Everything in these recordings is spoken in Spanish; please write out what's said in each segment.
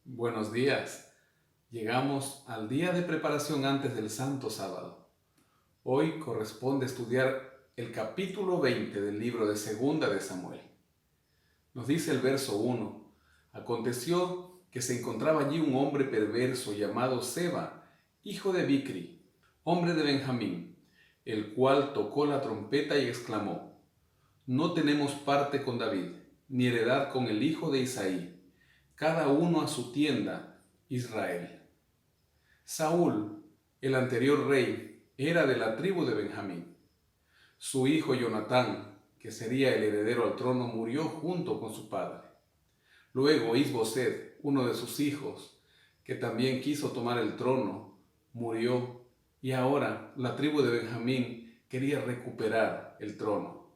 Buenos días. Llegamos al día de preparación antes del Santo Sábado. Hoy corresponde estudiar el capítulo 20 del libro de Segunda de Samuel. Nos dice el verso 1: Aconteció que se encontraba allí un hombre perverso llamado Seba, hijo de Bicri, hombre de Benjamín, el cual tocó la trompeta y exclamó: No tenemos parte con David, ni heredad con el hijo de Isaí, cada uno a su tienda, Israel. Saúl, el anterior rey, era de la tribu de Benjamín. Su hijo Jonatán, que sería el heredero al trono, murió junto con su padre. Luego Isboset, uno de sus hijos, que también quiso tomar el trono, murió, y ahora la tribu de Benjamín quería recuperar el trono.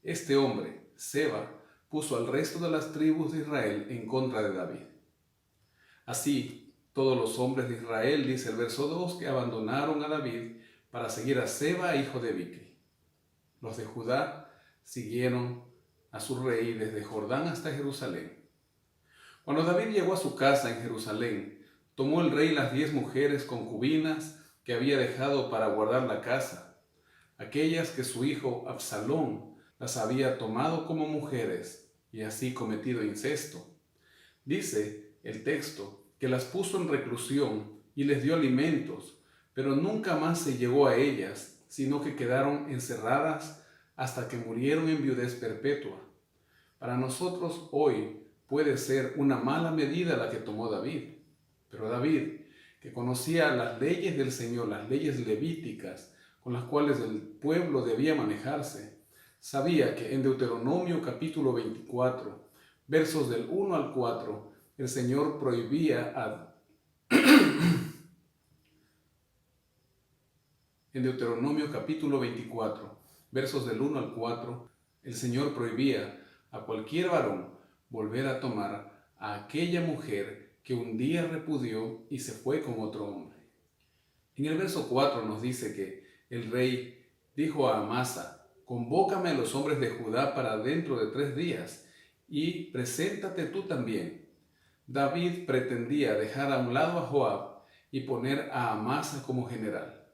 Este hombre, Seba, puso al resto de las tribus de Israel en contra de David. Así, todos los hombres de Israel, dice el verso 2, que abandonaron a David para seguir a Seba, hijo de Bicri. Los de Judá siguieron a su rey desde Jordán hasta Jerusalén. Cuando David llegó a su casa en Jerusalén, tomó el rey las 10 mujeres concubinas que había dejado para guardar la casa, aquellas que su hijo Absalón las había tomado como mujeres y así cometido incesto. Dice el texto que las puso en reclusión y les dio alimentos, pero nunca más se llegó a ellas, sino que quedaron encerradas hasta que murieron en viudez perpetua. Para nosotros hoy puede ser una mala medida la que tomó David, pero David, que conocía las leyes del Señor, las leyes levíticas con las cuales el pueblo debía manejarse, sabía que en Deuteronomio capítulo 24, versos del 1 al 4, el Señor prohibía En Deuteronomio capítulo 24, versos del 1 al 4, el Señor prohibía a cualquier varón volver a tomar a aquella mujer que un día repudió y se fue con otro hombre. En el verso 4 nos dice que el rey dijo a Amasa: Convócame a los hombres de Judá para dentro de 3 días y preséntate tú también. David pretendía dejar a un lado a Joab y poner a Amasa como general.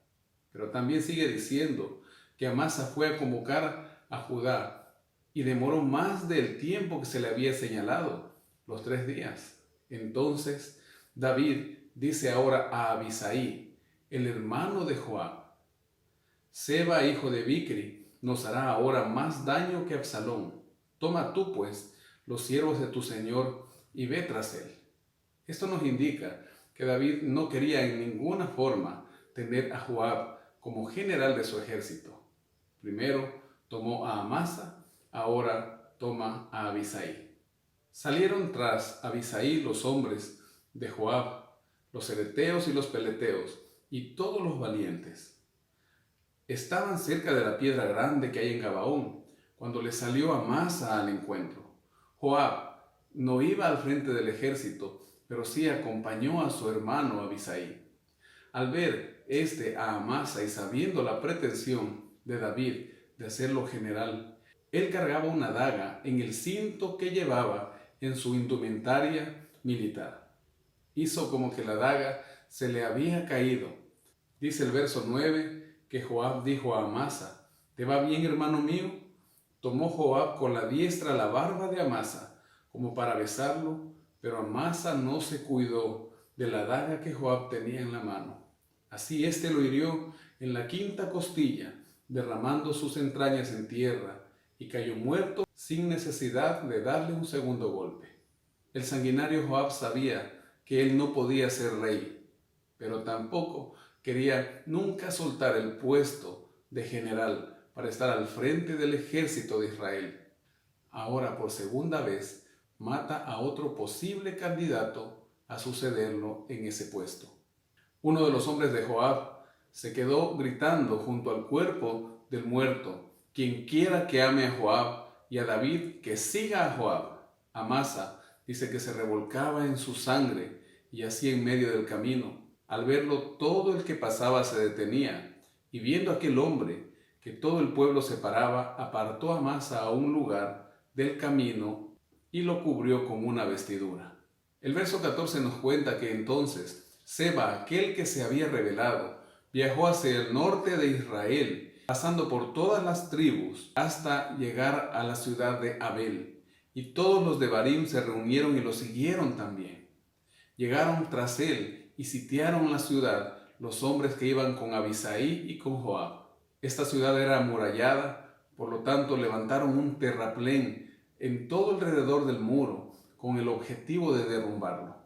Pero también sigue diciendo que Amasa fue a convocar a Judá y demoró más del tiempo que se le había señalado, los 3 días. Entonces David dice ahora a Abisai, el hermano de Joab: Seba, hijo de Bicri, nos hará ahora más daño que Absalón. Toma tú, pues, los siervos de tu señor y ve tras él. Esto nos indica que David no quería en ninguna forma tener a Joab como general de su ejército. Primero tomó a Amasa, ahora toma a Abisai. Salieron tras Abisai los hombres de Joab, los ereteos y los peleteos, y todos los valientes. Estaban cerca de la piedra grande que hay en Gabaón, cuando le salió Amasa al encuentro. Joab no iba al frente del ejército, pero sí acompañó a su hermano Abisai. Al ver a Amasa y sabiendo la pretensión de David de hacerlo general, él cargaba una daga en el cinto que llevaba en su indumentaria militar. Hizo como que la daga se le había caído. Dice el verso 9 que Joab dijo a Amasa: ¿Te va bien, hermano mío? Tomó Joab con la diestra la barba de Amasa como para besarlo, pero Amasa no se cuidó de la daga que Joab tenía en la mano. Así éste lo hirió en la 5ª costilla, derramando sus entrañas en tierra, y cayó muerto sin necesidad de darle un segundo golpe. El sanguinario Joab sabía que él no podía ser rey, pero tampoco quería nunca soltar el puesto de general para estar al frente del ejército de Israel. Ahora, por segunda vez, mata a otro posible candidato a sucederlo en ese puesto. Uno de los hombres de Joab se quedó gritando junto al cuerpo del muerto: Quien quiera que ame a Joab, y a David que siga a Joab. Amasa dice que se revolcaba en su sangre, y así en medio del camino. Al verlo, todo el que pasaba se detenía, y viendo a aquel hombre que todo el pueblo se paraba, apartó a Amasa a un lugar del camino y lo cubrió con una vestidura. El verso 14 nos cuenta que entonces Seba, aquel que se había rebelado, viajó hacia el norte de Israel, pasando por todas las tribus hasta llegar a la ciudad de Abel. Y todos los de Barim se reunieron y lo siguieron también. Llegaron tras él y sitiaron la ciudad los hombres que iban con Abisai y con Joab. Esta ciudad era amurallada, por lo tanto levantaron un terraplén en todo alrededor del muro con el objetivo de derrumbarlo.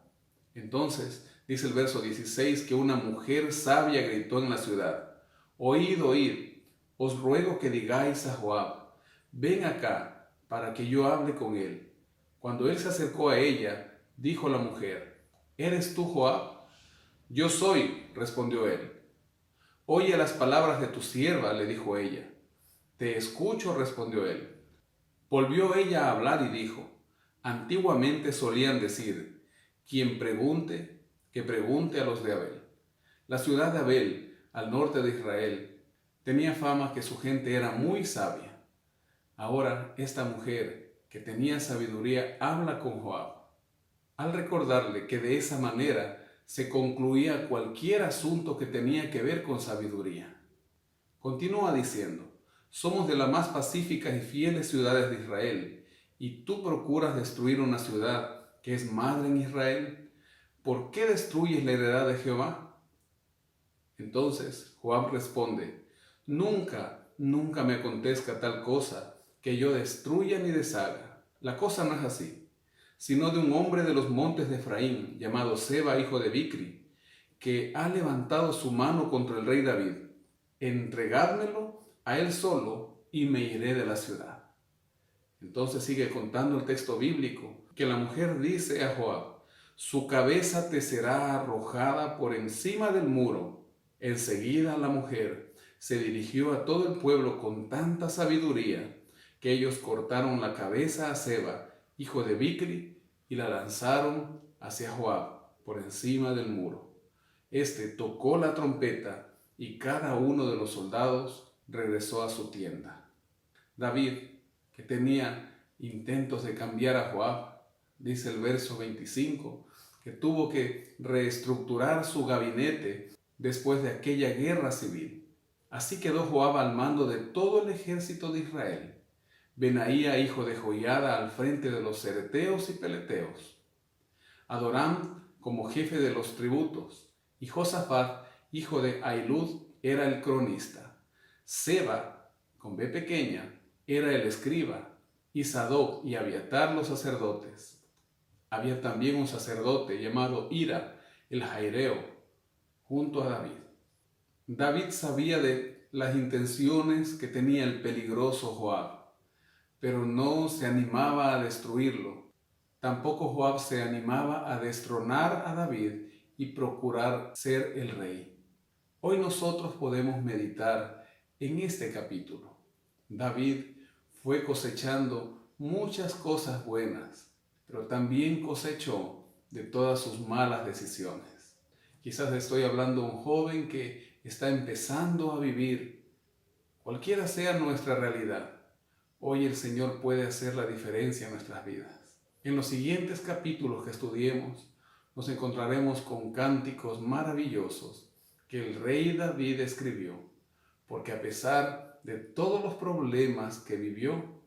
Entonces, dice el verso 16, que una mujer sabia gritó en la ciudad: «Oíd, oíd, os ruego que digáis a Joab, ven acá, para que yo hable con él». Cuando él se acercó a ella, dijo la mujer: «¿Eres tú Joab?». «Yo soy», respondió él. «Oye las palabras de tu sierva», le dijo ella. «Te escucho», respondió él. Volvió ella a hablar y dijo: «Antiguamente solían decir, quien pregunte, que pregunte a los de Abel». La ciudad de Abel, al norte de Israel, tenía fama que su gente era muy sabia. Ahora esta mujer, que tenía sabiduría, habla con Joab, al recordarle que de esa manera se concluía cualquier asunto que tenía que ver con sabiduría. Continúa diciendo: «Somos de las más pacíficas y fieles ciudades de Israel, y tú procuras destruir una ciudad que es madre en Israel. ¿Por qué destruyes la heredad de Jehová?». Entonces Joab responde: «Nunca, nunca me acontezca tal cosa, que yo destruya ni deshaga. La cosa no es así, sino de un hombre de los montes de Efraín, llamado Seba, hijo de Bicri, que ha levantado su mano contra el rey David. Entregádmelo a él solo, y me iré de la ciudad». Entonces sigue contando el texto bíblico, que la mujer dice a Joab: «Su cabeza te será arrojada por encima del muro». Enseguida la mujer se dirigió a todo el pueblo con tanta sabiduría que ellos cortaron la cabeza a Seba, hijo de Bicri, y la lanzaron hacia Joab por encima del muro. Este tocó la trompeta y cada uno de los soldados regresó a su tienda. David, que tenía intentos de cambiar a Joab, dice el verso 25, que tuvo que reestructurar su gabinete después de aquella guerra civil. Así quedó Joab al mando de todo el ejército de Israel. Benaía, hijo de Joiada, al frente de los cereteos y peleteos. Adoram como jefe de los tributos, y Josafat, hijo de Ahilud, era el cronista. Seba, con B pequeña, era el escriba, y Sadoc y Abiatar los sacerdotes. Había también un sacerdote llamado Ira, el jaireo, junto a David. David sabía de las intenciones que tenía el peligroso Joab, pero no se animaba a destruirlo. Tampoco Joab se animaba a destronar a David y procurar ser el rey. Hoy nosotros podemos meditar en este capítulo. David fue cosechando muchas cosas buenas, pero también cosechó de todas sus malas decisiones. Quizás estoy hablando a un joven que está empezando a vivir. Cualquiera sea nuestra realidad, hoy el Señor puede hacer la diferencia en nuestras vidas. En los siguientes capítulos que estudiemos, nos encontraremos con cánticos maravillosos que el rey David escribió, porque a pesar de todos los problemas que vivió,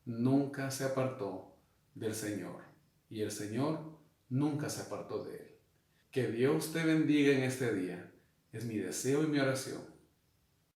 nunca se apartó del Señor, y el Señor nunca se apartó de él. Que Dios te bendiga en este día, es mi deseo y mi oración.